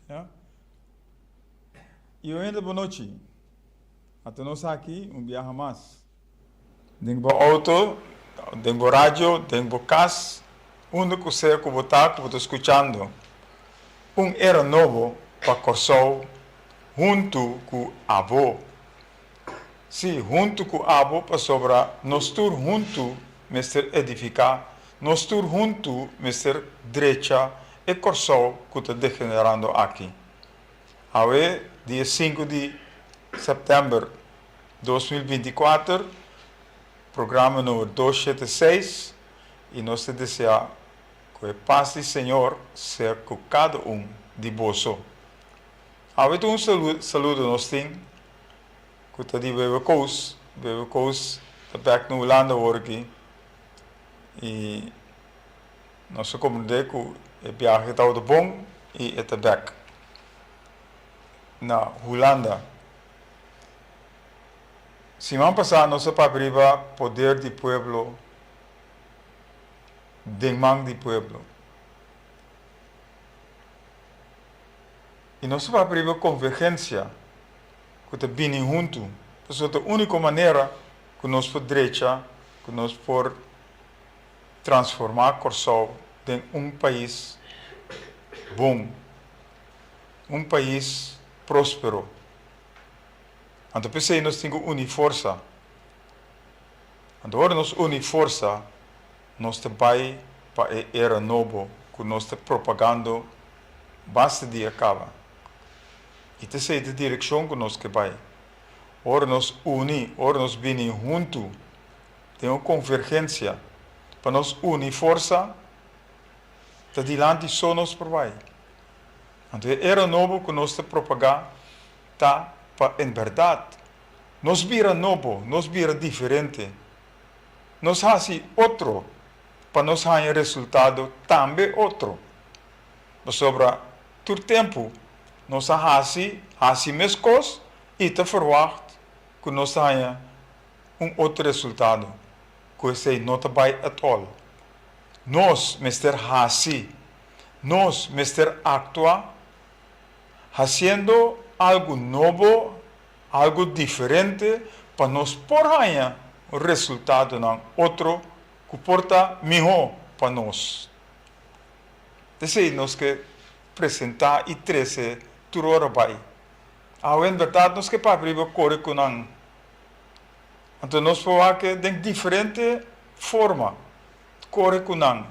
Yeah? E eu ainda boa noite. Até nós aqui, viaja mais. Tenho auto, tenho rádio, tenho casa. Único ser que botar, que estou escutando. Era novo para Corsol, junto com a avó. Sim, junto com a avó, para sobrar, nós todos juntos, Mr. Edificar, nós todos juntos, Mr. Direita, e Corsol, que está degenerando aqui. Awe, dia 5 de setembro de 2024, programa número 276, e nós desejamos que a paz do Senhor seja com cada de bolso. Awe, um saludo nós temos, que está de bebe coisa, está aqui na Holanda hoje, e nós compreendemos que a viagem está de bom e está back na Holanda. Semana passada, nós para poder do pueblo, demanda do pueblo. E nós para convergência, que está bem junto. Essa é a única maneira que nós podemos que nós por transformar Corsol em país bom, país próspero. Então, pensei, nós temos que unir força. Então, nós unir força, nós trabalhamos para a era nova, que nós estamos propagando, basta de acaba. E essa é a direção que nós queremos. Ora, nós unir, ora, nós venimos juntos, tem uma convergência, para nós unir força, está diante só nós trabalhamos. Então, a era nova que nós estamos propagando, está em verdade, nós vira novo, nós vira diferente, nós fazemos outro, para nós ter resultado também outro. Mas sobre todo tempo, nós fazemos as mesmas coisas e te verwacht que nós tenha outro resultado, que você não vai at all. Nós, Mr. Hasi, nós, Mr. Actua, haciendo algo novo, algo diferente, para nós por ganhar o resultado em outro que porta melhor para nós. Então, nós que apresentar e trazer tudo o vai. Em verdade, nós que para abrir o corpo com nós. Então, nós podemos que de diferente forma, corpo com nós.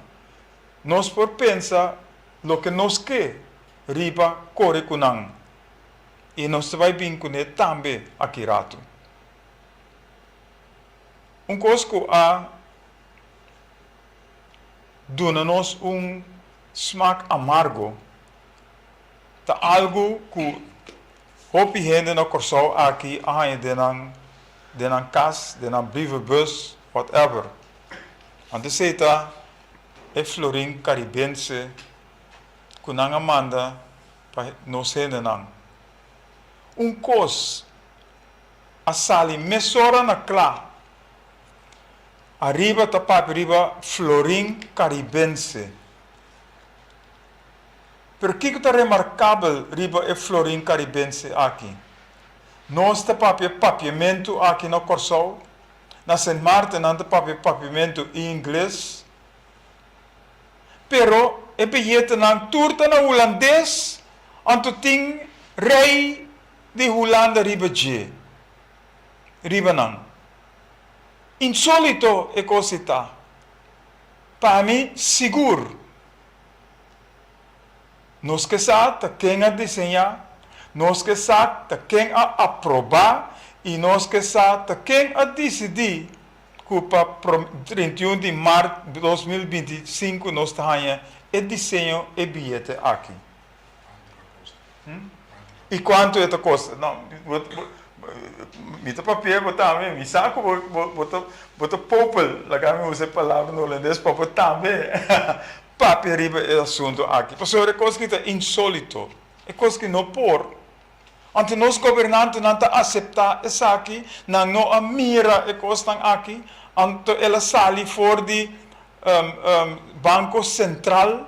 Nós por pensar o que nós quer, riba corpo com nós. E nós vai vincular também aqui rato. Coisa que dona-nos smaak amargo. Tá algo que hopi gente na Corsol aqui, denan casa, denan brievenbus, whatever. Antes está é florim caribense, que não manda para nós não. Coisa a sali mesora na clá. Arriba tapap arriba florim caribense. Por que está remarcável riba é florim caribense aqui? Nós tapap papiamento aqui no Corsol. Na Saint Martin não tapap papiamento em inglês. Pero é bilhete não turta na holandês. Anto ting rei de Holanda riba G. Riba não. Insólito é coisa. Para mim, seguro. Nós que sabemos quem a desenhar, nós que sabemos quem a aprovar e nós que sabemos quem a decidir que para 31 de março de 2025 nós temos o desenho e bilhete aqui. E quanto é a custa? Não, me papel botar me saco botar popel, lá que me usa a palavra no holandês para botar me papel riba é assunto aqui. Porque é coisa que é insólito, é coisa que não por. Ante nós governantes não aceitar isso aqui, não a mira é coisa aqui, ante ela sali fora de banco central,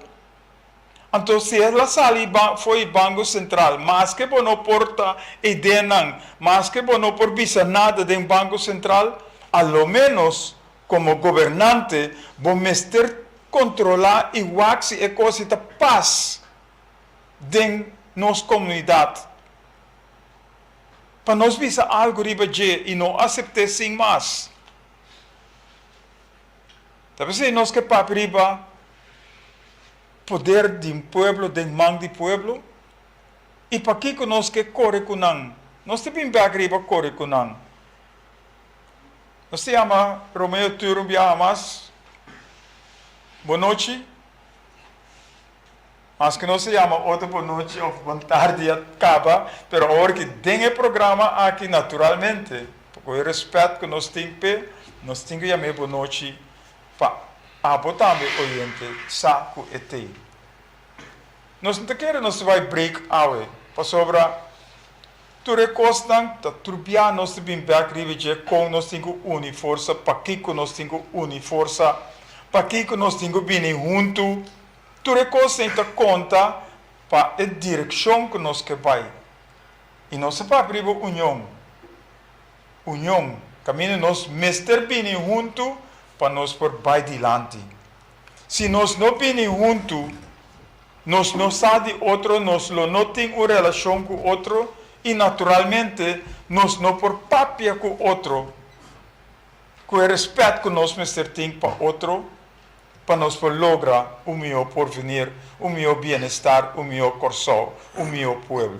Então, se ela sali foi Banco Central, mas que não porta ideia, mas que não por visa nada do Banco Central, a lo menos, como governante, vamos mester controlar e wax e coisa de paz de nossa comunidade. Para nós visa algo riba de e não aceitar sem mais. Talvez nós que para riba poder de um pueblo, de mão de pueblo, e para que nós que corre com nós. Nós temos bem riba corre com nós. Nós se chama Romeo Turum Biamas. Boa noite. Mas que não se chama outra boa noite ou boa tarde acaba, pero agora que tem o programa aqui naturalmente, porque o respeito que nós temos que chamar boa noite para botar o oriente, saco e te. Nós não queremos, nós vai break away, para sobra tu recostam, tá turbiar nós bem back rive com nós temos une força, para que nós temos une força, para que nós temos bem junto. Tu recostam conta para a direção que nós que vai. E nós para abrir união. União, caminho nós mester bem junto para nós por vai adiante. Se nós não bem junto, nós não sabe outro, nós não tem uma relação com outro e naturalmente nós não por papia com outro. Com o respeito que nós mester tem para outro, para nós por lograr o meu porvenir, o meu bem-estar, o meu coração, o meu povo.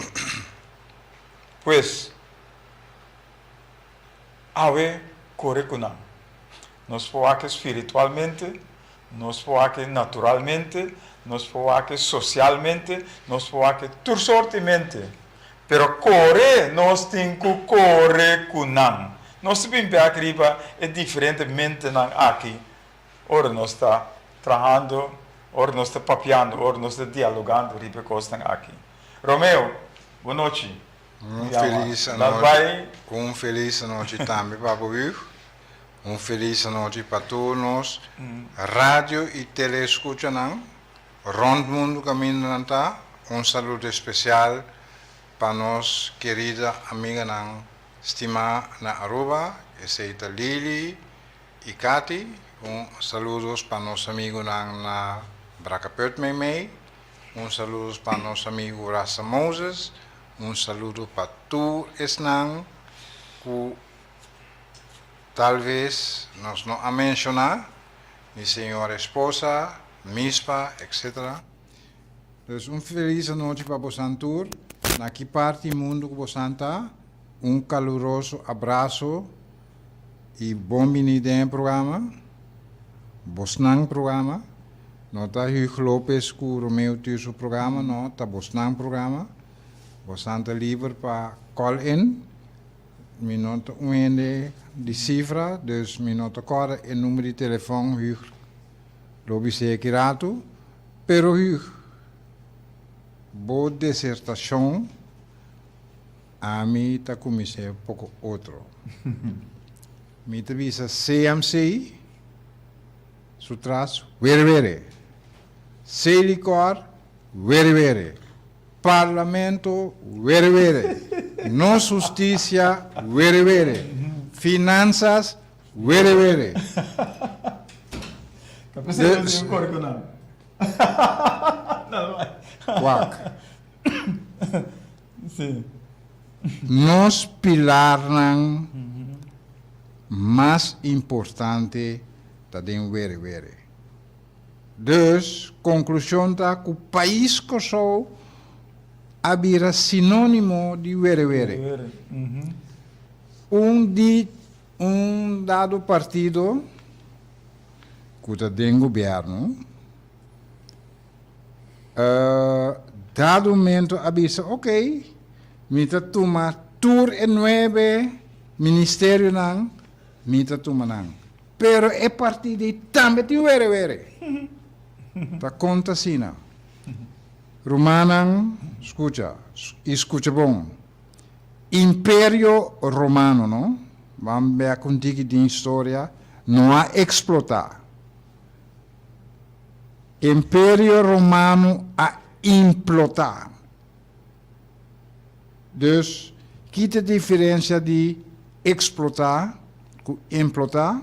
Pois, ave corre com nós. Nós podemos espiritualmente, nós podemos naturalmente, nós podemos socialmente, nós podemos tursortemente. Pero corre, nós temos que correr com nós. Nós sabemos que aqui é diferentemente aqui. Ora nós está trabalhando, ora nós está papiando, ora nós está dialogando riba coisas aqui. Romeo, boa noite. Feliz noite também para você. Feliz noite para todos nós. Rádio e telescucha rond mundo caminho nanta. Saludo especial para nós querida amiga estimada na Aruba, essa Lili e Kati. Saludos para nosso amigo na Bracapert Meimei. Saludos para nosso amigo Rasa Moses. Saludo para tu, Esnang, que talvez nós não a mencionar, minha senhora esposa, mispa, etc. Então, feliz noite para você, na que parte do mundo que você está, caloroso abraço e bom vinda em programa. Bosnang programa, não está Hugo Lopes com o Romeo Tuso programa, não está Bosnang programa. Bosanta livre para call-in, minuto de cifra, dus minuto agora o número de telefone Hugo Lopes Kirato, pero Hugo, boa dissertação, a mim está começando um pouco outro. Me visa CMC, Sutras, very. Selicor, very. Parlamento, very. No justicia, very. Finanças, very. Capaz de correr com nada. Não vai. Quack. Sim. Nos pilar mais importante tá den very. Dus, conclusão tá que o país que sou habira sinônimo de very. Dado partido que tá den governo, dado momento avisa, ok, mita toma tour e 9 ministério nang, mita toma nang. Pero é partido de também de very. Ta conta sina. Romanang, escucha bom. Império Romano, não? Vamos ver contigo de história, não há explotar. Império Romano a implotar. Dus, quita a diferença de explotar com implotar.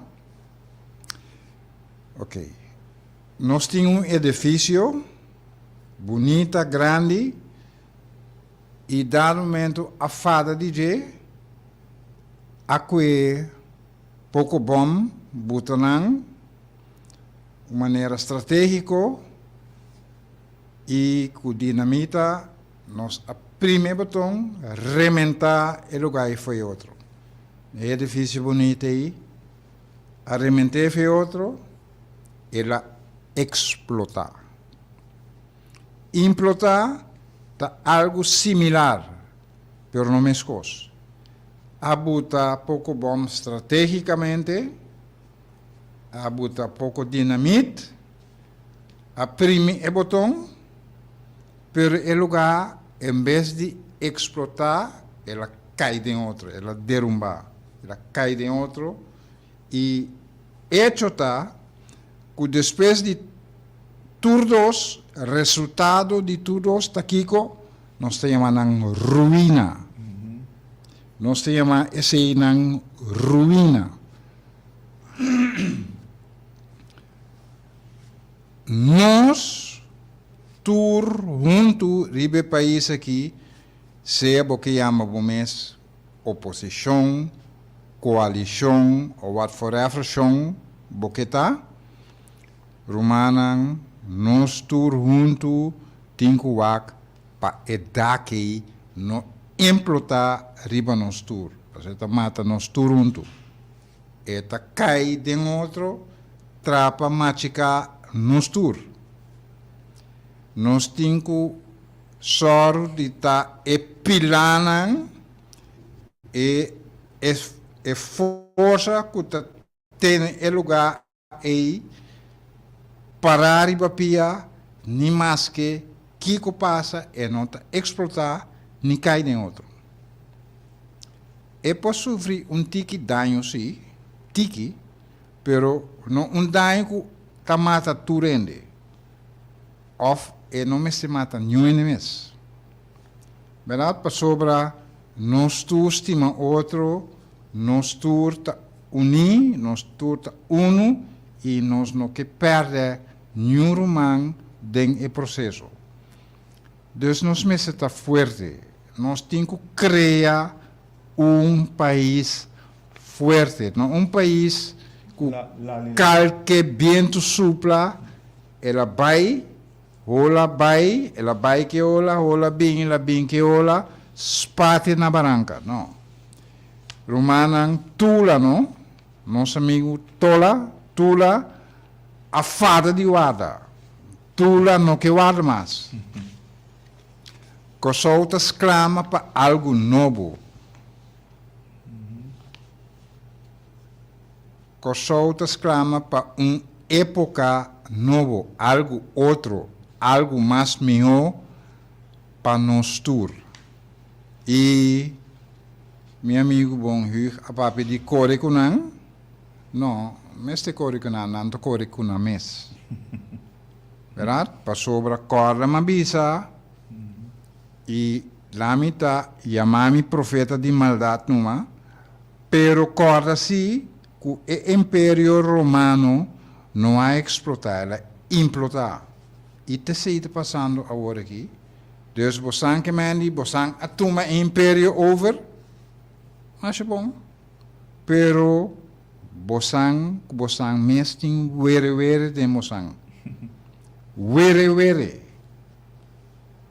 Ok. Nós tínhamos um edifício bonita, grande, e dado momento a fada DJ, acque pouco bom, butanang, de maneira estratégica, e com dinamita, nós a primeiro botão, rementar o lugar e foi outro. É edifício bonito aí, a rementar foi outro, ela explotar. Implotar tá algo similar, pero não mesma coisa. Abuta pouco bom estrategicamente, abuta pouco dinamite, aprime o botão, pero o lugar, em vez de explotar, ela cai em outro, ela derrumba, ela cai em outro, e hecho tá, que depois de todos, resultado de todos, taquico, nós chamamos ruína. Nós chamamos esse nang ruína. Nós, tur, junto, ribe país aqui, seja o que chamamos oposição, coalição, ou whatever são, o que está, Romanan, nós tur junto, tinkuwak, pa edaki, no implotar riba nós tur. Você mata nós tur junto. Eta cai de outro, trapa machica nós tur. Nós tinku sor de ta epilanan e força que tem o lugar aí parar e papia, nem mais que Kiko passa e não explotar, nem cai em outro. E pode sofrer tiki dano, sim, tiki, pero não dano que tá mata tu rende. Of e não me se mata nenhum mês. Verdade? Para sobra, nós tu estima outro, nós tu tá uni, nós tu tá uno, e nós não que perde nenhum romano dentro do processo. Dus nós mesmos está forte. Nós temos que criar país forte, não país que qualquer vento supla, ela vai que ola bem que ola, spate na barranca, não. Romanan tula, não? Nosso amigo tula, a fada de guarda. Tula não que guarda mais. Cosoltas clama para algo novo. Cosoltas clama para época novo, algo outro, algo mais melhor para nós todos. E meu amigo bom Hugo, a papi de Coricunang, não, mas de Coricunang, não de Coricunang mes. Verdade? Para sobra corda mabisa e lá mitad chamami profeta de maldade numa, pero corda si que o Império Romano não a explotar, ela implotar. E te sei passando agora aqui. Dus bosan que mandi, bosan atuma Império over, mas é bom. Pero bosan mesting were de bosan. Were.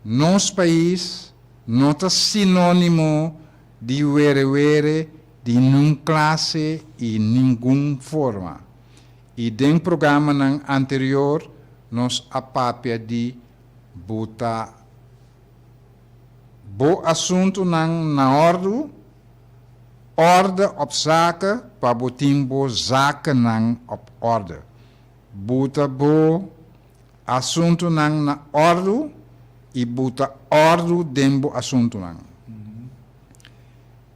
Nos país não está sinônimo de were de nenhuma classe e nenhuma forma. E dentro do programa anterior, nós apapia de botar bo assunto na ordem op zaken, para botar bo zaken op orde. Bota bo assunto na ordem e bota ordem dentro do assunto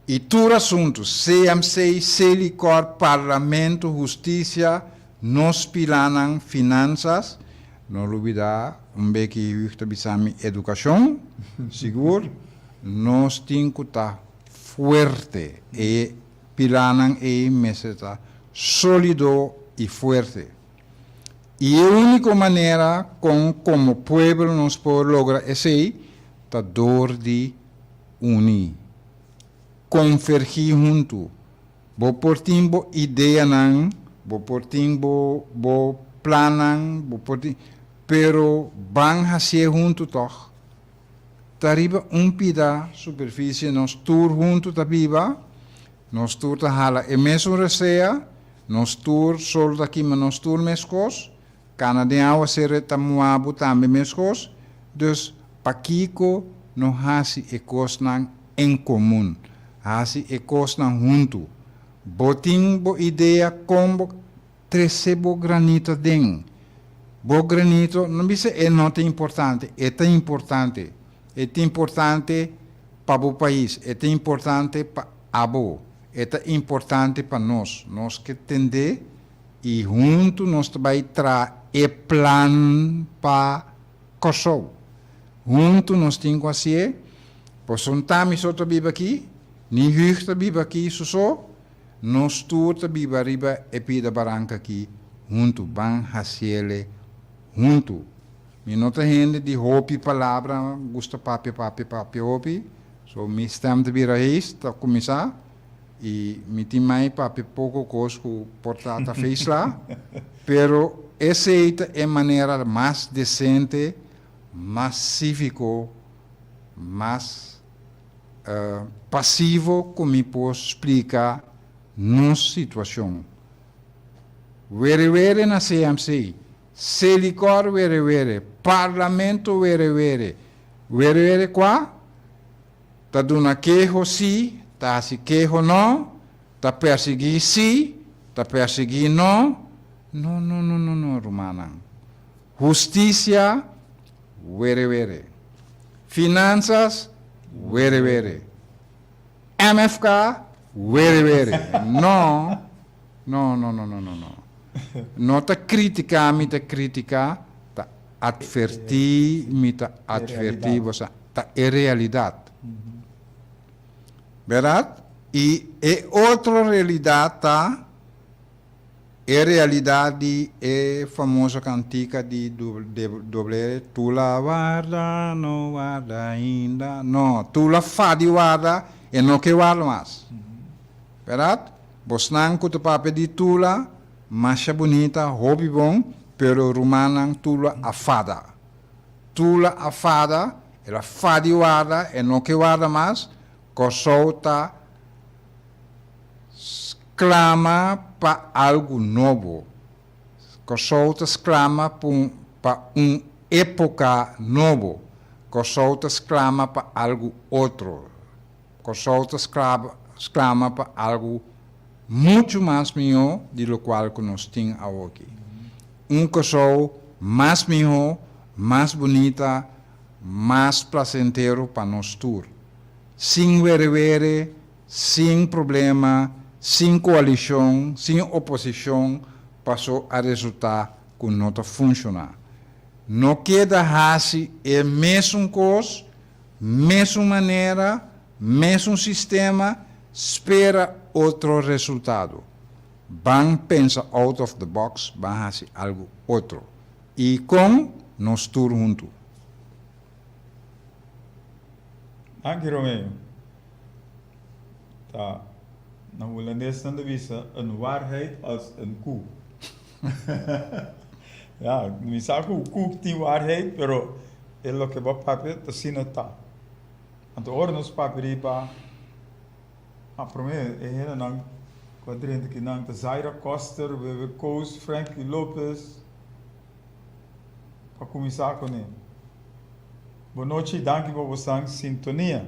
E tudo assunto, CMC, Selicor, Parlamento, Justiça, nos pilanan finanças, não olvidar um beetje huurte bisami educação, seguro, nós temos que estar forte e pilanan e meseta sólido e forte. E a única maneira como pueblo nós podemos lograr isso é dor de unir, convergir junto. Bo portim bo ideia não, bo portim bo planan, bo portim, pero van fazer junto toch. Tariba pida superfície nós tour junto ta biba, nós tour ta hala e mesmo receia, nós tour sol daqui mas nós tour mescos, Canadião a ser tamuabu também mescos, dus pakiko no hasi e cosnan em comum, hasi e cosnan junto. Botin bo ideia como trecebo granito den. Bo granito não bisa é nota importante, é tão importante. É tão importante para o país, é tão importante para abo, é tão importante para nós. Nós que entender e junto nós vai trazer e plan para Kosovo. Junto nós temos que fazer, pois não estamos só viver aqui, nem huurta viver aqui só. Nós todos viver riba e pida barranca aqui, junto, van haciele, junto. Me nota gente de hopi palavra, gusta papi, hopi. So, me stem de vir aí, está começar. E me tem mais papi pouco cosco portata fez lá. Pero essa é a maneira mais decente, mais cívico, mais passivo, como me posso explicar, nossa situação. Vere na CMC, Selicor vere, Parlamento vere qua, tá dando queijo sim, tá se queijo não, tá perseguir sim, tá perseguir não, não, Romana. Justiça, vere. Finanças, vere. MFK, vere. Não. Não tá criticar, me tá criticar, tá advertir, me tá advertir, você tá é realidade. Verdade? E outra realidade tá é realidade é famosa cantica de doble tu la guarda, não guarda ainda, não, tu la fa de guarda e não que guarda mais. Verdade? Bosnan ko to pape di tula, masha bonita, hobby bom, pero rumanang tula afada. Tula afada, ela fadi guarda, e não que guarda mais, Kosovo clama para algo novo. Kosovo clama para uma época novo. Kosovo clama para algo outro. Kosovo clama para algo muito mais melhor do qual que nós temos aqui. Kosovo mais melhor, mais bonita, mais prazenteiro para nós todos. Sem vere, sem problema, sem coalição, sem oposição, passou a resultar que não funciona. Não queda assim, é mesmo coisa, mesma maneira, mesmo sistema, espera outro resultado. Van pensa out of the box, van fazer algo outro. E com nós todos juntos. Dank je, Romeo. Tá. Na holandês dan de visa een waarheid als een koe. Ja, mi sa que o koe tem waarheid, pero é lo que va papel te sina tá. Anto ora nos paperipa. Para mim, é hele nang quadrante que nang de Zaira Coster, we Koos, Frankie Lopez. Para começar com ele. Boa noite, danke por vossa sintonia.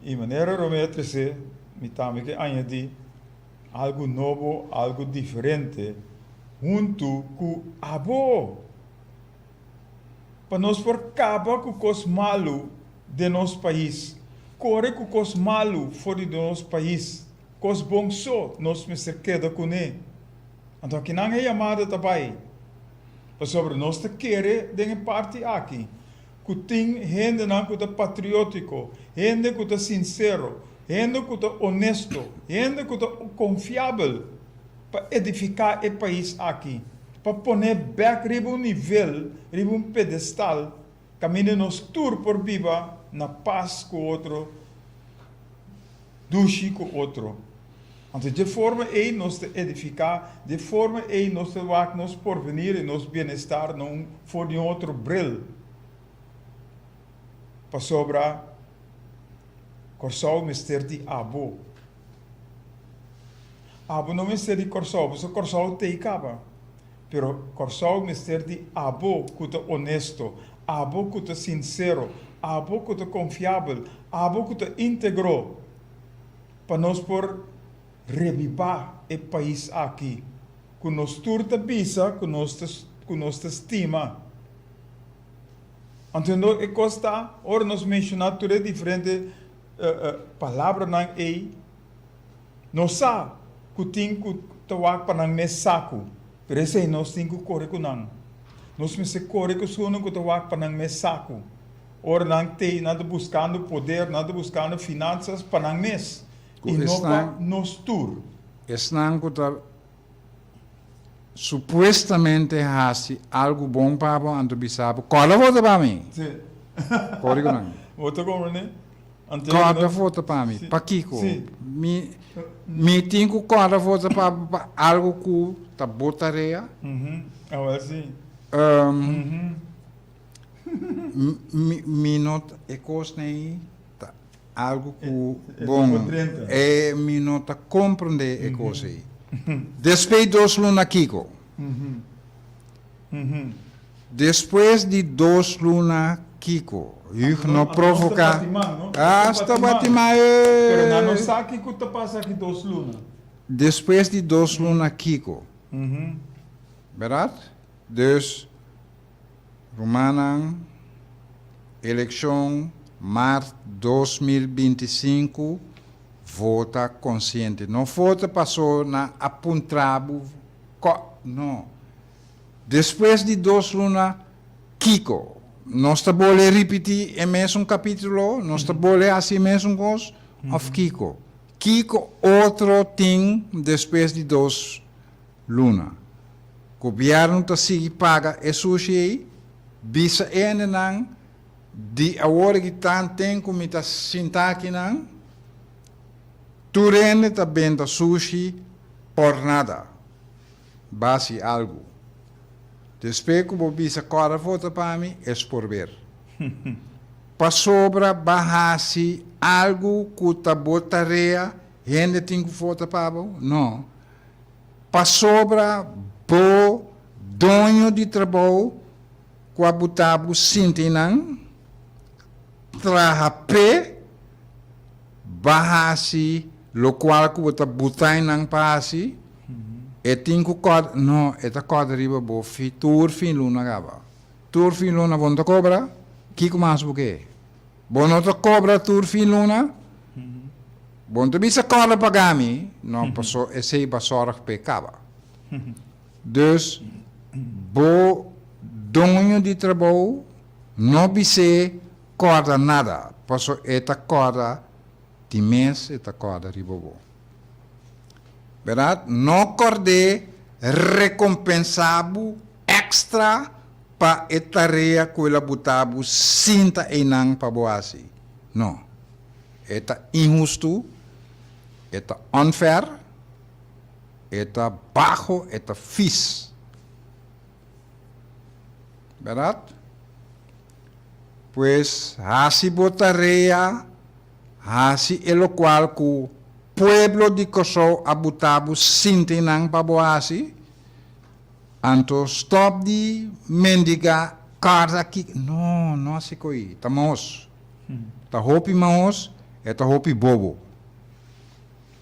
E maneira Romeo Trece, me também que añadir algo novo, algo diferente, junto com a abo. Para nós por acabar com os malos de nosso país. Corre com os malos fora do nosso país. Os bons só, nós me cerqueda com ele. Então, aqui não é chamada também. Sobre nós te querer de parte aqui. Que tem gente que é patriótico, gente que é sincero, gente que é honesto, gente que é confiável para edificar o país aqui. Para poner back riba nível, riba pedestal, caminho nos tour por viva na paz com outro, duche com outro. Então, de forma aí nós te edificar, de forma aí nós te waak nos porvenir e nos bem-estar não for de outro bril. Para sobra, corsau mister de abo. Abo não mister de corsau, porque corsau te acaba. Pero corsau mister de abo que é honesto, abo que é sincero, abo que é confiável, abo que é íntegro. Para nós por revivar o país aqui, com nos turta bisa, com nos estima. Então, é costa, ora nós mencionar tudo diferente palavras não é, não sabe que tem que tawag para não me saco, pero esse nós tem que correr com não. Nós me se correr com sono que tawag para não me saco. Ora não tem nada buscando poder, nada buscando finanças para não mes. E não para nos tur. Estão que supostamente hace algo bom para o antobisabo. Qual vota para mim? Sim. Pode não. Vota como né? Qual vota para mim? Para Kiko. Me tenho qual vota para algo que tá botaria. Agora sim. Me nota é coisa nem algo que bom é me nota compreender é coisa aí. Depois dos luna Kiko. Depois de dos luna Kiko, eu não provocar. Está batimão. Pero não sabe que tu passa aqui dos luna. Depois de dos luna Kiko. Verdade? Dus Romanan eleição março 2025 vota consciente. Não vota passou na apuntrabo. Não. Depois de dos luna Kiko. Nós estamos repetir o mesmo capítulo. Nós estamos assim mesmo coisa. Of Kiko. Kiko outro tem depois de dos luna. O governo está se paga e sushi. Bisa ene nang di agora que tem como está sentar aqui não, turene está vendo sushi por nada, base algo. Depois que você bisa cora volta para mim, é por ver. Para sobra bahasi algo que está botaria, gente tem que volta para mim, não. Para sobra bo dono de trabalho com a butabu sintinang traha pe bahasi lo qual ku bota butai nang pasi e tingu kod no eta kod riba bo fi tur fin luna gaba tur fin luna bonta cobra kiko mas buke bonota cobra tur fin luna bonta bisa cobra pagami no paso esse basorak pe kaba dus bo dono de trabalho não bise corda nada, posso eta corda de mês, eta corda ribobo. Verdade? Não corde recompensado extra para a tarefa que ela botava sinta e não para boasi. Não. Eta injusto, eta unfair, eta bajo, eta fis. ¿Verdad? Pues así botaría, así es lo cual que pueblo de Kosovo abutabo sintinang paboasi, anto stop di mendiga carta aqui. Não, não assim coi. Tamos, tá hopi maos, é tá hopi bobo.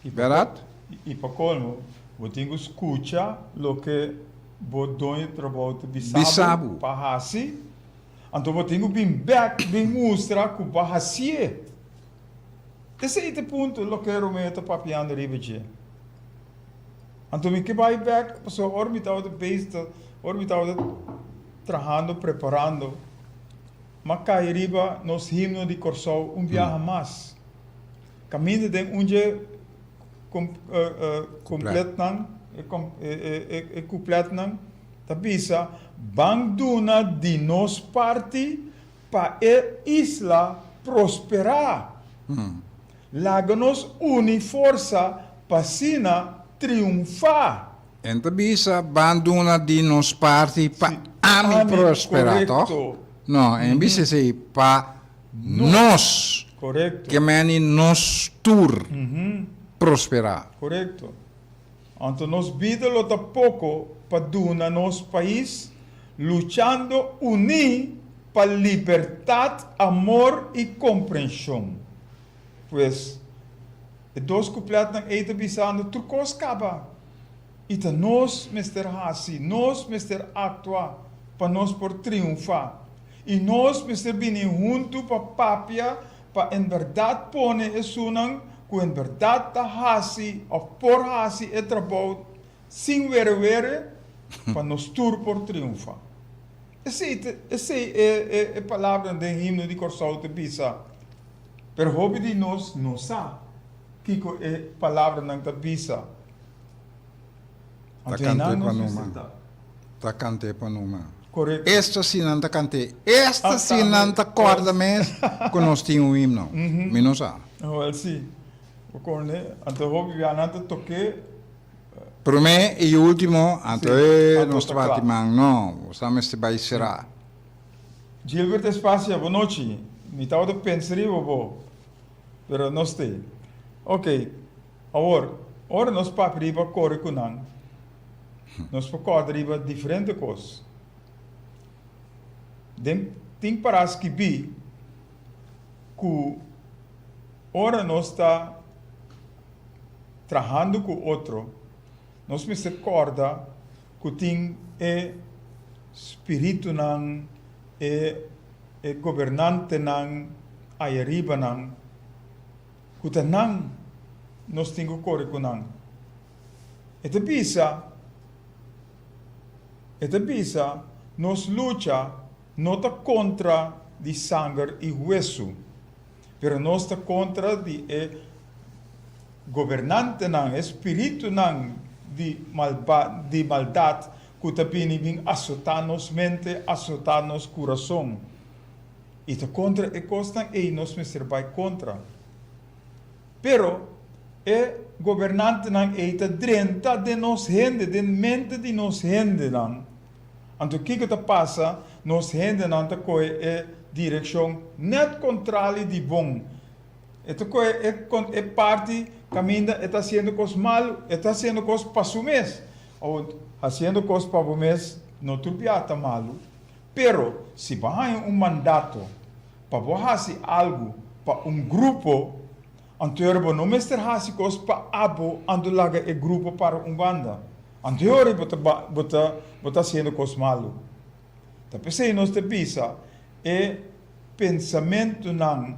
¿Verdad? E para colmo, eu tenho que escutar o que bodonho trabalho de bisabu bahasi, então eu tenho bem back bem mostrar que bahasi é. Esse é o ponto que eu quero me estar papiando ribeje. Então me que vai back, pessoa orbital de base, orbital de trabajando, preparando. Macairiba nos himno de Corsou viaja más. Camino de um dia completan, completan, tabisa, bang duna de nos parte pa isla prosperar. Láganos uni força pa sina triunfar. Então, bisa, banduna di nos parti pa ami prospera, toch? Não, em bisa sei pa nos, Correcto. que meni nos tur prosperar. Correcto. Então, nos vida lota pouco para duna nos país, luchando unir para liberdade, amor e compreensão. Pues, dois completos eita bisando turcos caba. Ita nós, Mr. Hasi, nós, Mr. Actua, para nós por triunfar. E nós, Mr. Bini, junto para papia, para em verdade pone esunang, que em verdade ta Hasi, ou por Hasi, é trabalho, sem ver, para nós tur por triunfar. Essa é a palavra do himno de Corsou de Bisa. Pero hobby de nós não sabe que é a palavra não da Bisa. Ta cante panuma. Ta cante panuma. Correto. Esta sinanta cante. Esta sinanta corda mes con nós tinha um himno. Menos a. Well, sim. O corne, ante hobby vianante toque. Para mim, e o último, ante nós tocar. trabalhamos, não, estamos te vai será. Gilbert Espacia, boa noite. Me estava de pensar, pero não sei. Ok. Agora nós papiriba corre com nang. Nós pacodriba diferente coisas. Tem paras que bi que ora nós está trabalhando com outro. Nós me recorda que tem espírito nang governante nang aí arriba nang que nang nós temos que correr com nang. Esta bisa nos luta não está contra de sangue e hueso, pero nós está contra de governante nang espírito nang de maldade que está vindo assotar nos mente, assotar nos coração. E está contra e costa e nós me serve contra. Pero governante nang está dentro de nos gente, de mente de nos gente nang. Então o que está passa, nos gente nang está com direção net contrária de bom. Esta é parte caminha está sendo coisa mal, está sendo coisa para o mês. Ou fazendo coisa para o mês, não turbiata malo. Pero, se vai mandato para fazer algo para grupo, anterior não mestre fazer coisa para abo, ando laga grupo para banda. Anterior bota sendo coisa malo. Tapi se nós te pisa, pensamento não,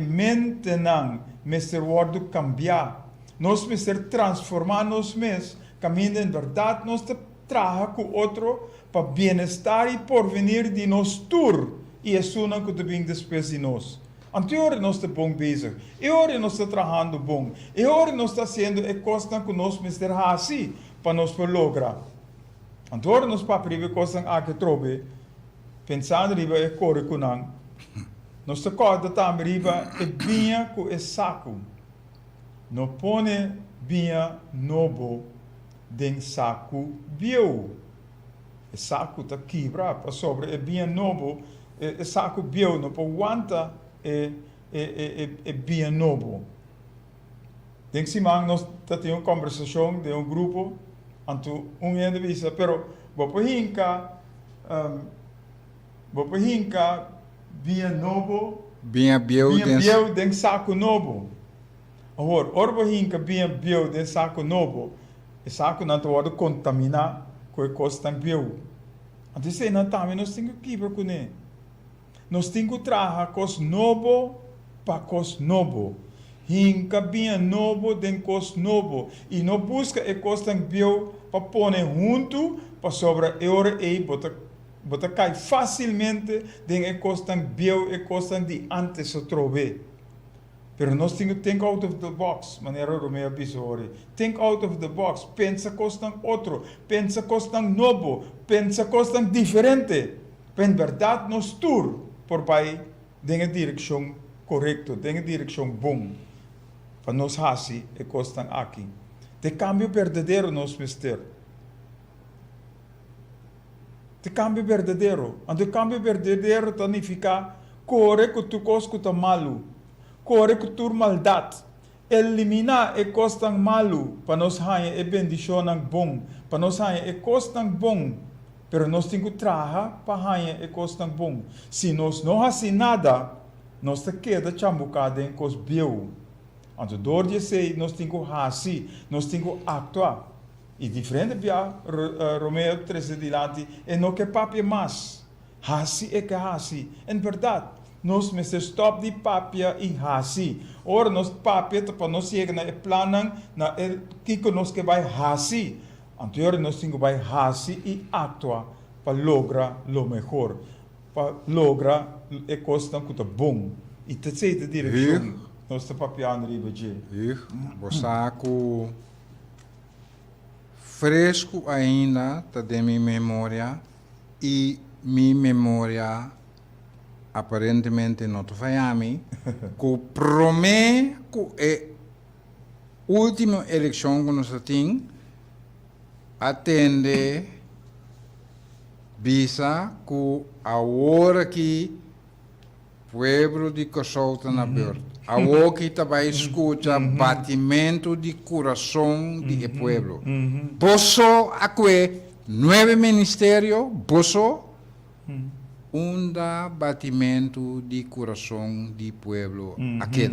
mente não, mestre word cambiar. Nós mestre transformar nos mês, caminho em verdade, nós te traga com outro para bem-estar e porvenir de nós tur. E é suna que te vem depois de nós. Anterior nós te bom bezig. E ora nós te trabalhando bom. E ora nós está sendo a costa que nós mestre assim para nós por lograr. Anterior nós para prive costa a que trobe. Pensando riba é corre kunang. Nós te corda tam riba é binha com é saco. No pone binha nobo den saco bio. E saco tá quebra para sobre é binha nobo é saco bio no po wanta é binha nobo. Denk si mang nós tá tendo uma conversação de grupo anto indivíduo, pero bopo hinka binha nobo Binha bio den saco nobo. Agora, orbo hinka binha bio den saco nobo. E saco não te contaminar com a costa bio. Então, se não também nós temos que ir para o nós temos que trabalhar cos novo para cos novo. Hinka binha novo den cos novo. E não busca a costa bio para pôr junto para sobre a hora e bota cai facilmente den e costan bieu e costan di antes o trove. Pero nós temos que think out of the box, maneira Romeo Bisori. Think out of the box, pensa costan outro, pensa costan novo, pensa costan diferente. En verdade, nós tour por pai den a direção correcto, den a direção bom. Para nós hasi e costan aqui. De cambio verdadeiro nós mister. De cambio verdadeiro. E de cambio verdadeiro significa corre que tu coscuta malu. Corre que tu maldade. Eliminar e costan malu. Para nós hanha e bendição bom. Para nós hanha e costan bom. Pero nós temos que trabalhar para hanha e costan bom. Se nós não hasi nada, nós te queda chambucada em cos biu. Então, door je sei, nós temos que hasi, nós temos que actuar. E diferente via Romeo 13 dilante, e não que papi mais. Hasi e que hasi. Em verdade, nós precisamos stop de papia e hasi. Ora, nós papia, para nós chegar na planan, na el que nós que vai hasi. Então, nós temos que vai hasi e actuar para lograr o melhor. Para lograr e costa que bom. E te sei de direção. Nós estamos papiando riba de. Bosaco fresco ainda tá de minha memória e minha memória aparentemente não vai a mim que promete que a última eleição que nós temos atende visa que a hora que o povo de Kosovo está aberto. A que também escuta batimento de coração do povo. Posso aqui 9 ministérios, posso batimento de coração do povo aqui.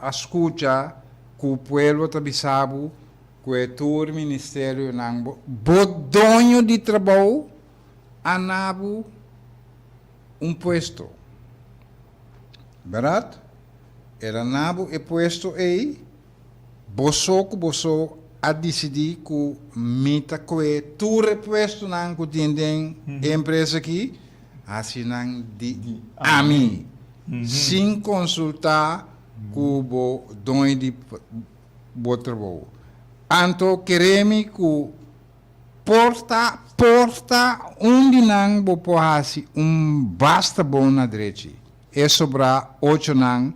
Escuta que o povo também sabe que é todo ministério não bodonho de trabalho anabo puesto. Verdade? Era nabo e puesto aí, boso a decidir que mita que tu repuesto não que tem empresa aqui, assim não de a mim, sem consultar que o dono de bo trabalho. Anto queremos que porta onde não bo pohasi basta bom na direita. É sobra 8 nang,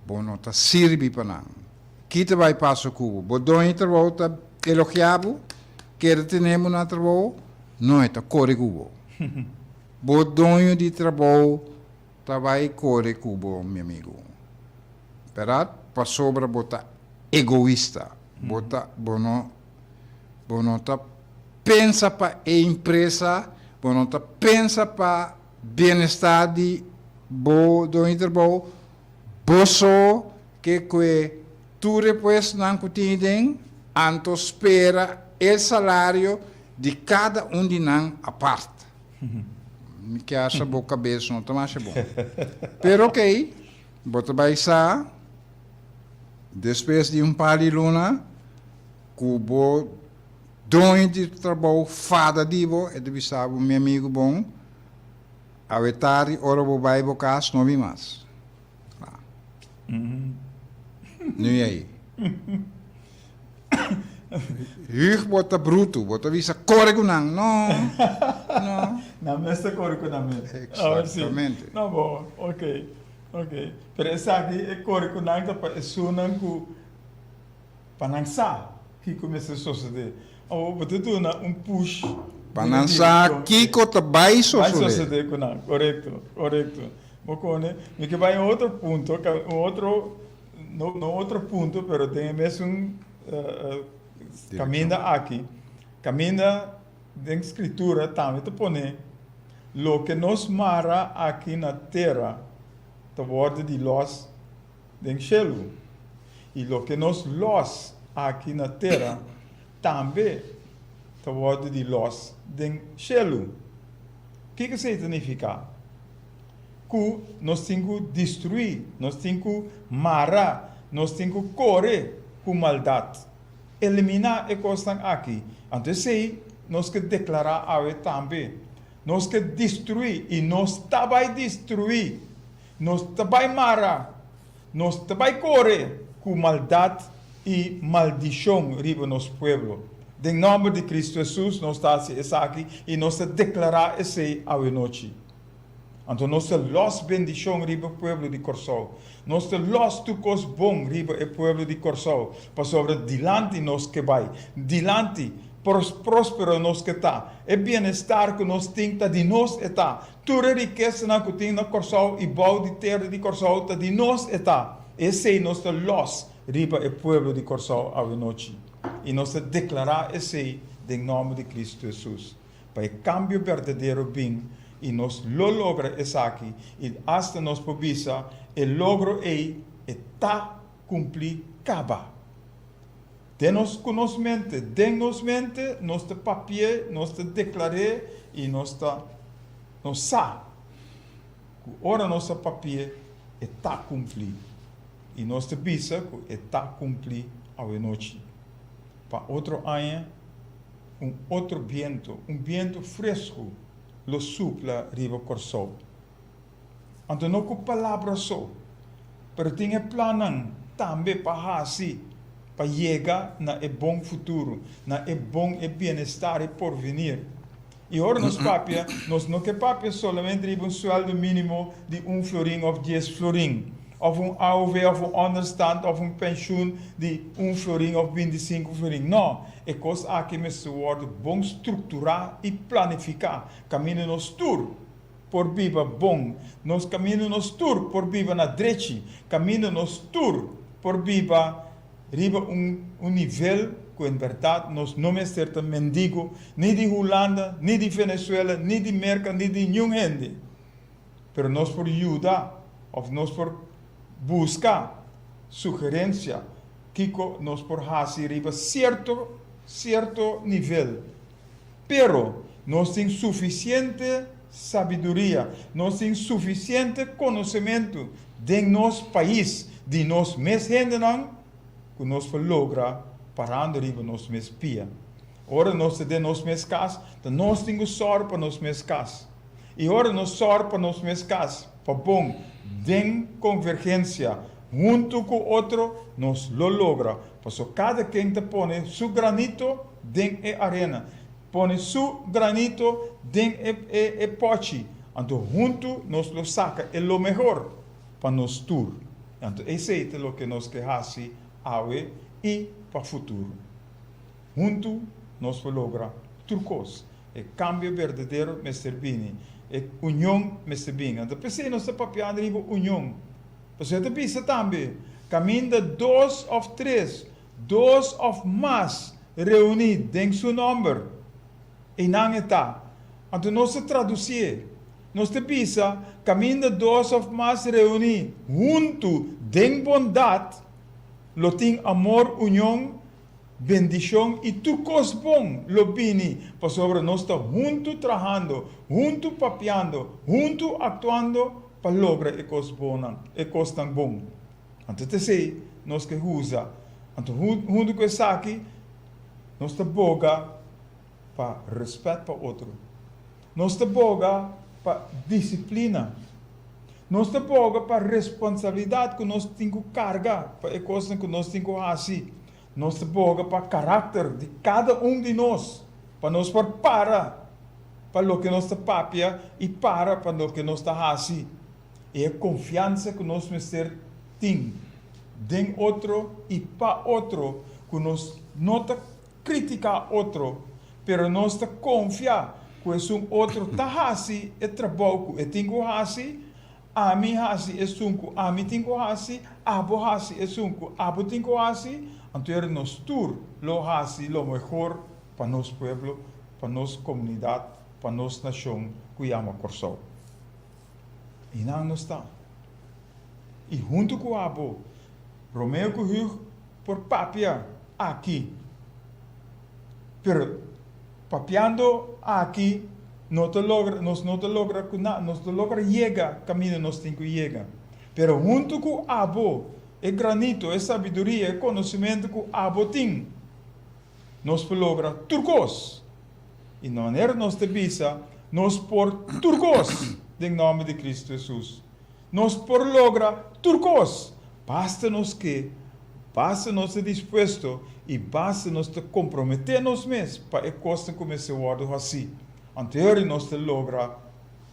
bono ta sirbi pa nang. Kita vai passo cubo. Bodonho trabalho ta elogiabo, quer tenemos na trabalho, não é ta core cubo. Bodonho de trabalho ta vai core cubo, meu amigo. Perat, pa sobra bota egoísta. Bota, bono ta pensa pa empresa, bono ta pensa pa bem-estar de do intervalo, boso que tu depois não cuidem, anto espera o salário de cada de nós a parte. Me que acha boa cabeça, não está mais bom. Pero ok, bota baixar, depois de par de luna, cubo dono de trabalho fada divo, e deve saber meu amigo bom. A vetari ora vou vai bocar não vi mais. Não é aí. Ih, bota bruto, bota visa corrego não. Não, mas está corrego não. Exatamente. Não, bom, ok. Pero essa aqui é corrego não, é sunan que para não saber que começa a suceder. Ou botar tu push. Panansa Kiko também suceder com não, correto. Bocone, me que vai em outro ponto, outro ponto, pero tem mesmo caminha aqui, caminha de escritura também te pone, lo que nos mara aqui na terra, te borda de los de cielo, e lo que nos los aqui na terra, também te borda de los de cielo. O que significa? Que nós temos que destruir, nós temos que marar, nós temos que correr com maldade. Eliminar e costas aqui. Então, sei, nós que declarar a também. Nós que destruir, e nós também destruir. Nós também mara. Nós também correr com maldade e maldição riba nosso povo. Em nome de Cristo Jesus, nós estamos aqui e nós declarar esse a noite. Então, nós los bendição riba o povo de Corsol. Nós los tucos bom riba o povo de Corsol. Para sobre dilante nós que vai. Dilante, próspero nós que está. E bem-estar que nós temos de nós está. Toda riqueza que tem na Corsol e bom de terra de Corsol está de nós está. Esse é nós los riba o povo de Corsol a noite. E nós declarar esse em nome de Cristo Jesus. Para o cambio verdadeiro bem. E nós lo logra isso aqui. E hasta nós pobisa, o logro é está cumprir caba. Denos conhecimento, denos mente, nós te papel, nós te declaré e nós sa. Ora nosso papel está cumprir. E nós te bisa que está cumprir a noite. Para outro ano, outro vento fresco. Lo supla riba Corsol. Então não com palavra só, mas tem planos também para assim, para chegar na bom futuro, na bom bem-estar e porvenir. E ora nos papia, nós não que papia somente riba sueldo mínimo de 1 florim ou 10 florim, ou AOV, ou understand, ou pensioen de 1 florim ou 25 florim. Não. É coisa aqui nesse word bom estruturar e planificar. Caminho nos tour por viva bom. Nos caminho nos tour por viva na direita. Caminho nos tour por viva riba nível que em verdade nós não é certo mendigo, nem de Holanda, nem de Venezuela, nem de Merca, nem de nenhum gente. Pero nós por ajudar, ou nós por buscar sugerência, Kiko nós por fazer riba certo nível. Pero nós temos suficiente sabedoria, nós temos suficiente conhecimento de nosso país, de nós mesmos não, que nós logra parando riba nós mesmos pia. Ora nós de nós mesmos casa, nós temos sorte para nós mesmos casa. E ora nós sorte para nós mesmos casa, para bom, de convergência, junto com outro, nós lo logra. Por cada quem te põe su granito dentro da arena, põe su granito dentro da pote. Então, junto, nós lo saca, é o melhor para nós tour. Então, esse é o que nós queremos hoje e para o futuro. Junto, nós logra turcos. É cambio verdadeiro, Mr. Bini. É união, Mr. Bini. Então, pensei, nós estamos papiando união. Você te pensa também, caminho de 2 ou 3, 2 ou mais reunidos em seu número, e não está. Então, nós traduzir, nós te pensa, caminho de 2 ou mais reunidos, junto, de bondade, lo tem amor, união, bendição e tudo coisa bom, lo bini, para sobre nós está junto trabalhando, junto papiando, junto actuando, para lograr e coisa boa, e coisa tão bom. Então, te sei, nós que usa. Então, junto com isso aqui, nós te boga para respeito para outro. Nós te boga para disciplina. Nós te boga para responsabilidade que nós temos que carregar, para a coisa que nós temos que fazer. Nós te boga para caráter de cada de nós, para nós para o que nós te papia e para o que nós te fazemos. É a confiança que nós temos de outro e para outro, que nós não criticamos outro, mas nós confiamos que um outro está fazendo o trabalho que tem que fazer, a mim faz é sunco, a mim tem que fazer, a bo faz é sunco, a bo tem que fazer, então nós tour lo faz lo melhor para nosso povo, para nossa comunidade, para nossa nação que chama Corsol. E não está. E junto com o abo, Romeu corriu por papia aqui. Pero papiando aqui, nós não logra chegar, caminho nós temos que chegar. Pero junto com o abo, é granito, é sabedoria, é conhecimento que o abo tem. Nós logra turcos. E na maneira nós te visa, nós por turcos, em nome de Cristo Jesus. Nós por logra turcos. Basta nós disposto e basta nós te comprometer nós mesmos para que costa começar a assim. Anterior nós te logra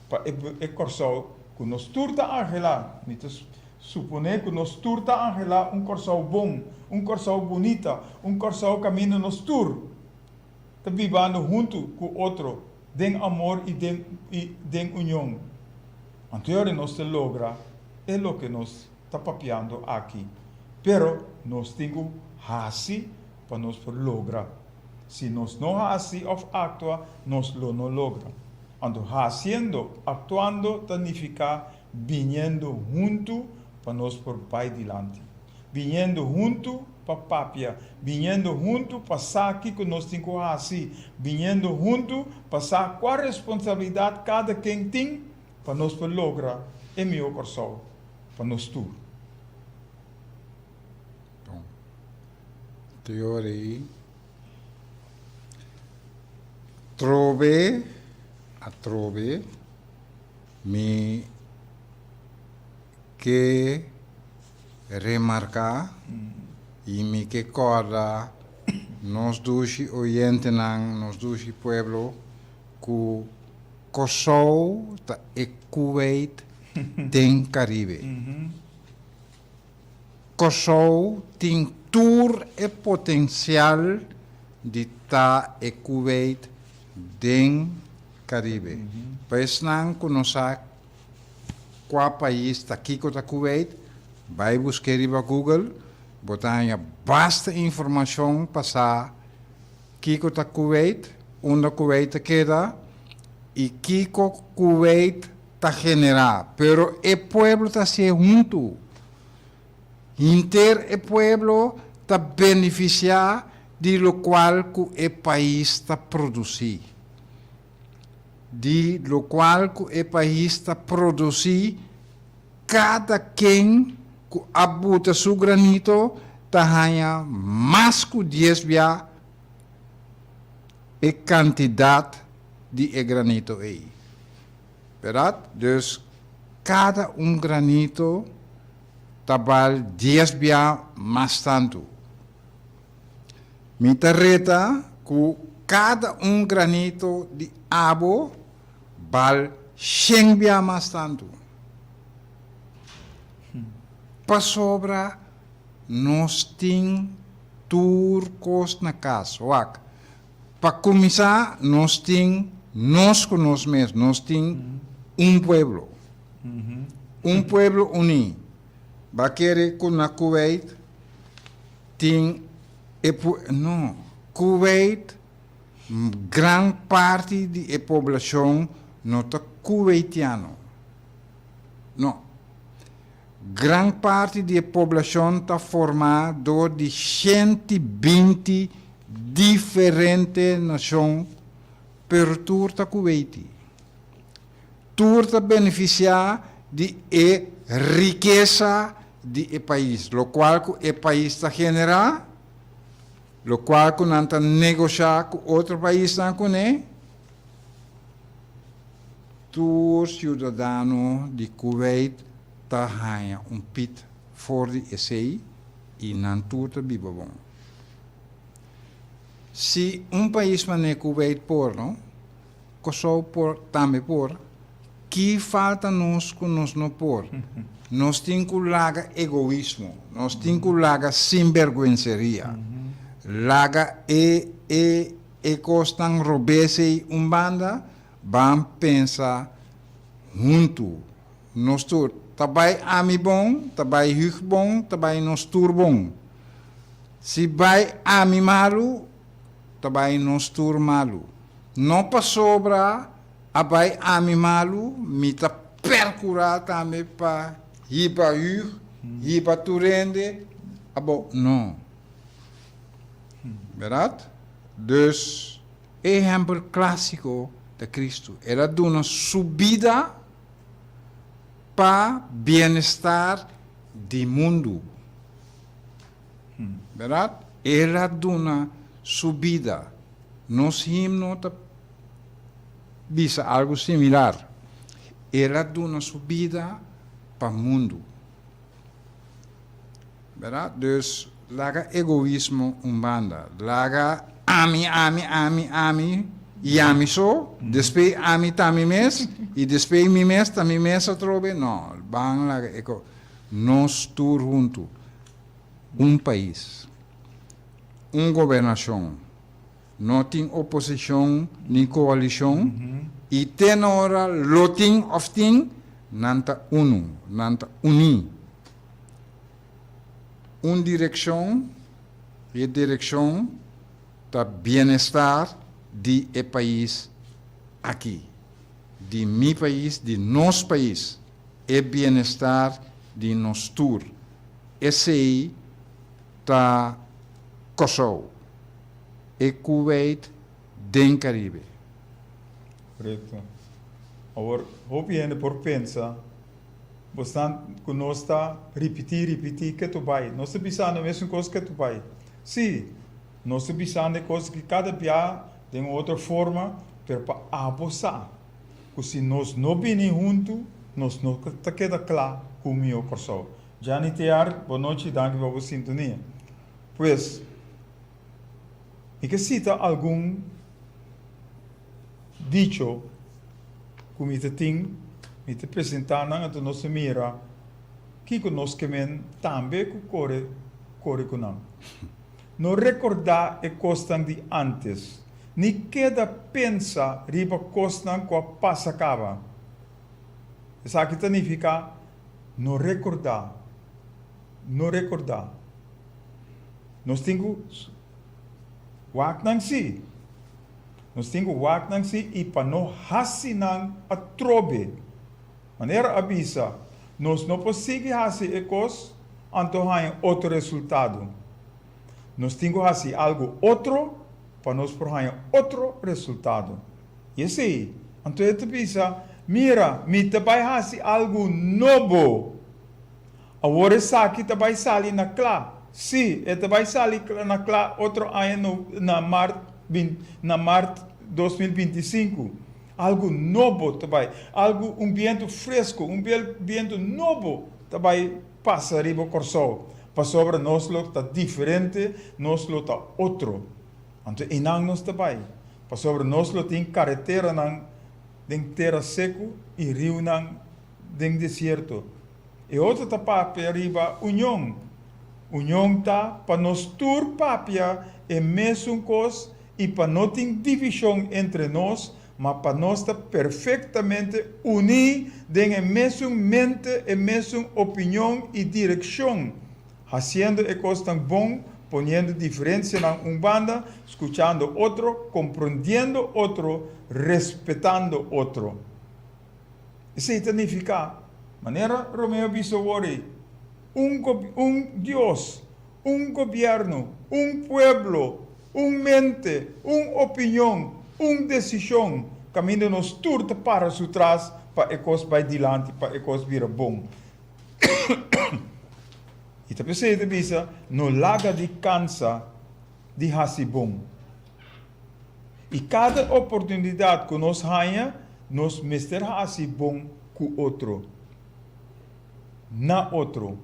para que corso que nós turta angela, não suponer que nós turta angela corso bom, corso bonita, corso caminho nós tur. Te vivendo junto com outro, den amor e den união. Anterior nós te logra é o que nós está papiando aqui. Pero nós temos assim para nós lograr. Se nós não assim ou actua, nós não logra. Ando haciendo, actuando, significa viniendo junto para nós por pai dilante. Viniendo junto para papia, viniendo junto para saber que nós temos assim, viniendo junto para saber qual responsabilidade cada quem tem para nós lograr é meu coração, para nós tudo. Teorie. Trove, mi que remarcar e me que corda nos dushi oyente nos dushi pueblo que Kosovo ta e Kuwait tem Caribe. Kosovo tem todo o potencial de estar e Kuwait tem Caribe. Pois não conhecer qual país está aqui com o Kuwait, vai buscar no Google, botar basta informação para aqui com o Kuwait, onde o Kuwait queda, e aqui com o Kuwait está generar. Pero o pueblo está se junto. Inter o pueblo está beneficiar de lo qual que o país está produzir. De lo qual que o país está produzir, cada quem que abuta seu granito está ganhando mais que 10 vezes a quantidade de granito aí. Verdade? Dus cada granito tabal 10 vezes mais tanto. Mita reta que cada granito de abo val 100 vezes mais tanto. Para sobra, nós temos turcos na casa. Para começar, nós temos nós com nós mesmos, nós temos pueblo. Pueblo unido. Vai querer que na Kuwait tem não, Kuwait, grande parte da população não está kuwaitiano. Não. Grande parte da população está formada de 120 diferentes nações, pero tudo está Kuwaiti. Tudo está beneficiar de riqueza do país, lo qual o país está generando, lo qual que não está negociar com outro país com ele. Todo cidadão de Kuwait está ganhando pit for de ECI e não tudo vive bom. Se país mané Kuwait por, não, Kosovo por, também por, que falta nós que nós não por? Nós temos que largar egoísmo, nós temos que largar sinvergüenceria, largar costan robese banda, vamos pensar junto, nós todos, tabai ami bom, tabai hug bom, tabai nós tur bom. Se vai ami malu, tabai nós tur malu. Não para sobra, abai ami malu, mita percurar também para ir para hug, ir para turende, abo não. Verdade? Dus, exemplo clássico de Cristo era de uma subida para bem-estar do mundo. Verdade? Era de uma subida. Nos himnos visa algo similar. Ela dá uma subida para o mundo. ¿Verdad? Dus laga egoísmo umbanda, laga ami, e ami so, después ami tami mes, e después mi mes tami mes atrobe, no, van laga eco, nós todos juntos, país, governação, não tem oposição nem coalição, e tem hora loting of thing, nanta uni. Direção e direção da bem-estar de país aqui, de meu país, de nosso país, e bem-estar de nosso tour. Esse aí está Kosovo e Kuwait den Caribe. Correto. Agora, hope ainda por pensar, bastante conosco repetir que tu vai. Nós estamos pensando a mesma coisa que tu vai. Sim, nós estamos pensando em coisas que cada dia tem outra forma para apostar. Porque se nós não venimos juntos, nós não queda claro como eu corso. Já nem te ar, boa noite, danke pela sintonia. Pois, e que cita algum dicho como te tem me te apresentar na nossa mira que conosco também corre com nós. Não recordar e costan de antes, nem queda pensa riba costan com a passa acaba. Isso aqui significa não recordar. Nós temos wak nang si. Nós temos wak nang si e para não hasinang a trobe. Maneira avisa, nós não conseguimos fazer ecos, então há outro resultado. Nós temos que fazer algo outro, para nós ter outro resultado. E assim, então é avisa, mira, me vai fazer algo novo. Agora essa aqui vai sair na clá. Sim, vai sair na clá outro ano na março 2025. Algo novo também, vento fresco, vento novo também passa riba corso. Para sobre nós lo está diferente, nós lo está outro. Então, inang nós também. Para sobre nós lo tem carretera nang den terra seco e rio nang den deserto. E outro tá papia riba união. União tá para nós tur papia e mesmo cos e para não ter divisão entre nós. Mas para nós está perfeitamente unidos em a mesma mente, a mesma opinião e direção. Fazendo coisas tão bom, ponendo diferença na banda, escutando outro, compreendendo outro, respeitando outro. Isso significa, maneira Romeo Bisowori, Deus, governo, pueblo, mente, opinião, decisão, caminho nos turta para su trás, para ecos vai dilante, para ecos vira bom. E também se bisa, no laga de cansa, de hasi bom. E cada oportunidade que nós ganha, nós mister hasi bom com outro. Na outro.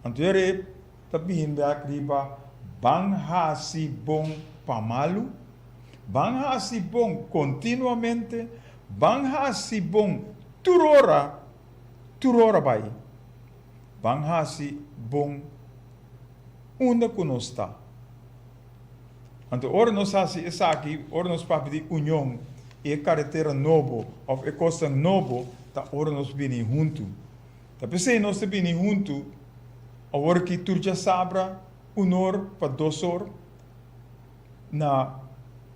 Então, também riba, bang hasi bom para malo, van hasi bom continuamente, van hasi bom turora vai. Van hasi bom onde conosco. Então, ora nós hasi essa aqui, ora nós para pedir união e carretera novo, ou e costa novo, tá ora nós vini junto. Tá pensei nós vini junto, agora que tu já sabra, honor para 2 horas na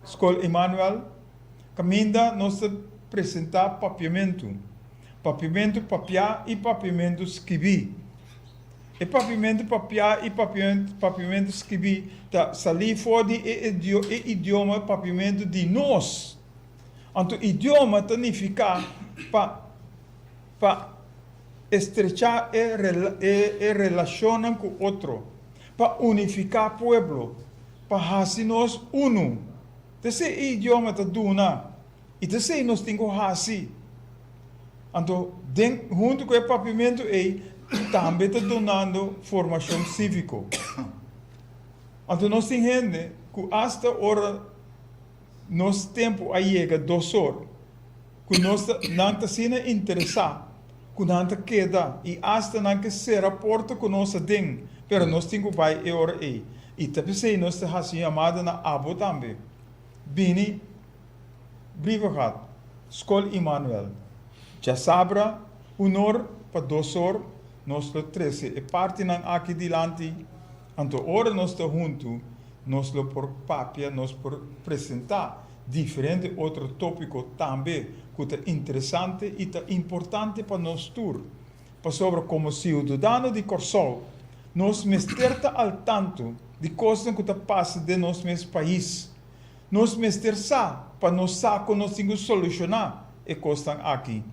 Escola Emmanuel, caminda nós apresentar papiamento. Papiamento papiar e papiamento escrever. E papiamento papiar e papiamento escrever tá salir fora de idioma papiamento de nós. Então, idioma significa para estrechar e relacionar com outro, para unificar pueblo, para fazer nós uno. Esse idioma está duna. Então, se nós temos assim, então, junto com o papimento, também está donando formação cívica. Então, nós temos gente que hasta hora, nosso tempo aí chega 2 horas, que nós não está sendo interessado, que não está queda, e hasta não que se reporta que nós temos, mas nós temos que vai e hora aí. E também se nós temos assim chamada na abo também. Bini, Brivagat, Escola Emmanuel. Já sabra, honor para 2 horas, nós lo 13. E parte não aqui dilante, então hora nós estamos juntos, nós lo por papia, nós por apresentar diferentes outros tópicos também, que é interessante e é importante para nós tour. Para sobre como cidadano de Corsol, nós mesterta al tanto de coisas que passa de nosso país. Nós mestersa para nós saber nós temos que solucionar e coisas aqui.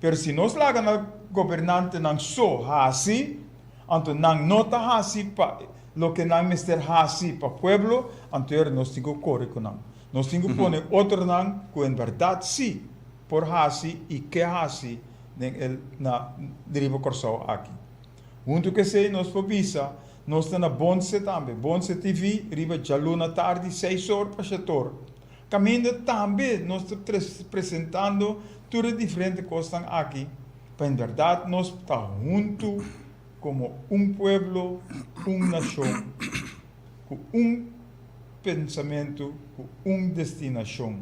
Pero se nós laga na governante não só assim, então não nota assim para lo que não mester assim para o pueblo, então nós temos que correr com não. Nós temos que pôr outro não que em verdade sim, por assim e que assim na deriva Corsol aqui. Junto que sei nós pobisa, nós estamos na Bonse também, Bonse TV, riba já luna tarde 6 horas para 7 horas. Caminho também nós estamos apresentando todas as diferentes coisas aqui. Para em verdade nós estamos juntos como pueblo, nação, com pensamento, com destinação.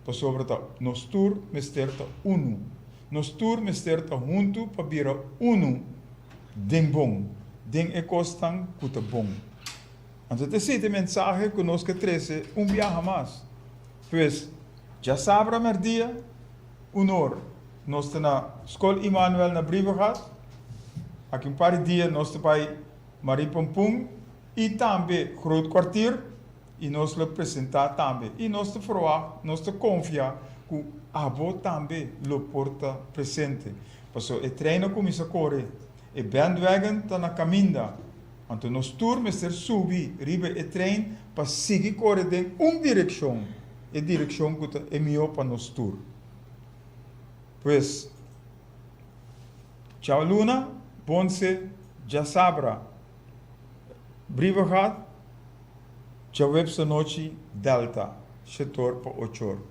Para sobretudo, nós todos mesterta uno. Nós todos mesterta juntos para virar uno. Den bom. Den é coisa que é bom. Então, esse mensagem que nós que treze viaja mais. Pois, já sabe a dia, honor. Nós estamos na Escola Emmanuel na Brivagat. Aqui par de dias nós estamos para Maripampum e também Groot Kwartier. E nós lo apresentar também. E nós te falar, nós te confiar que a abo também lo porta presente. Porque o treino começa a correr. E bandwagon está na caminho. Então nós turmos ser subir, riba e treino para seguir correr em direção. E direção que é melhor para nós tur. Pois, tchau Luna, Bonse, já sabra, Brivagat, tchau esta noite, Delta, setor para 8 horas.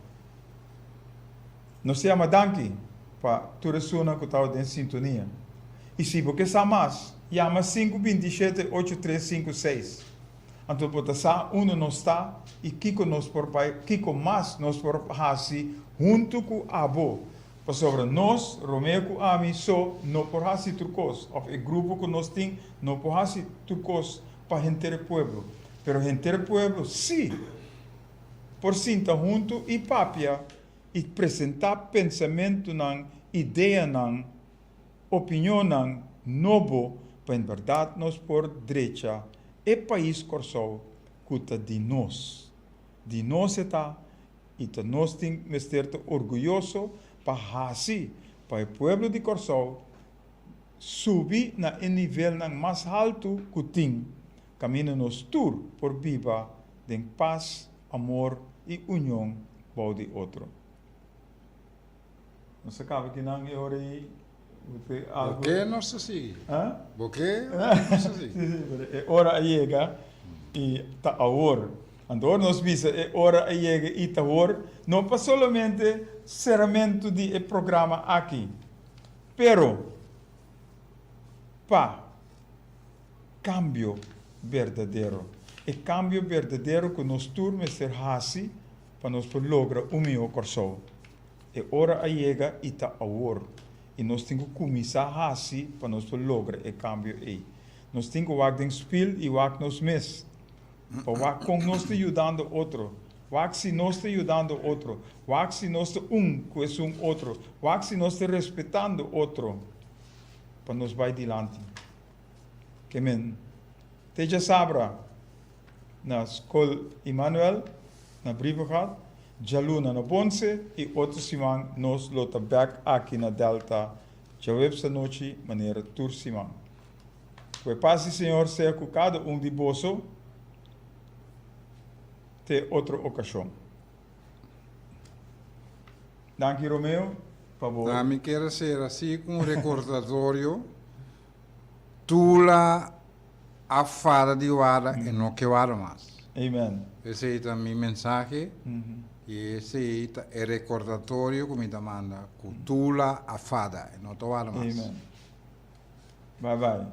Nós chama danke para toda pessoa que está em sintonia. E se você sabe mais, chama 527-8356. Então, pode ser, não está, e Kiko nos por pai, Kiko mais nos por hasi, junto com a abo. Para sobre nós, Romeo com a mim, só, não por hasi turcos. Ou o grupo que nós temos, não por hasi turcos para gente do pueblo. Pero gente do pueblo, sim. Por sinta junto e papia, e apresentar pensamento, ideia, opinião novo, para em verdade nós por direita, é país Corsol, que de nós está, e nós temos que estar orgulhoso para assim, para o povo de Corsol, subir na nível mais alto que tem, caminho nos tour por viva de paz, amor e união para o outro. Não se acaba que não é hora aí. ¿Por qué no se sigue? ¿Ah? ¿Por qué no se sigue? É hora chega e está a hora. Então, nós vimos é hora chega e está a hora. Não para somente serramento de programa aqui. Pero, para cambio verdadeiro. E cambio verdadeiro que nós turmos ser assim para nós lograr o meu Corsol. É hora chega e está a hora. E nós temos que começar assim para nós lograr o cambio aí. Nós temos que fazer um spil e fazer nos mês. Para fazer com nós ajudando outro. Fazer se nós ajudando outro. Fazer se nós com esse outro. Fazer se nós respeitando outro. Para nós vai adiante. Que men. Te já sabra na Escola Emmanuel, na Brivagat, Jaluna na Bonse e outro simang nos lota back aqui na Delta. Já esta noite maneira tur simang. Que paz, Senhor, seja com cada de vosso te outra ocasião. Dank je, Romeo. Por favor. Também quero ser assim com um recordatório. Tula a fada de Wara e não que Wara mais. Amen. Esse é a minha mensagem. Mhm. E esse é o recordatório que me demanda. Tula a fada e não que Wara mais. Amen. Bye bye.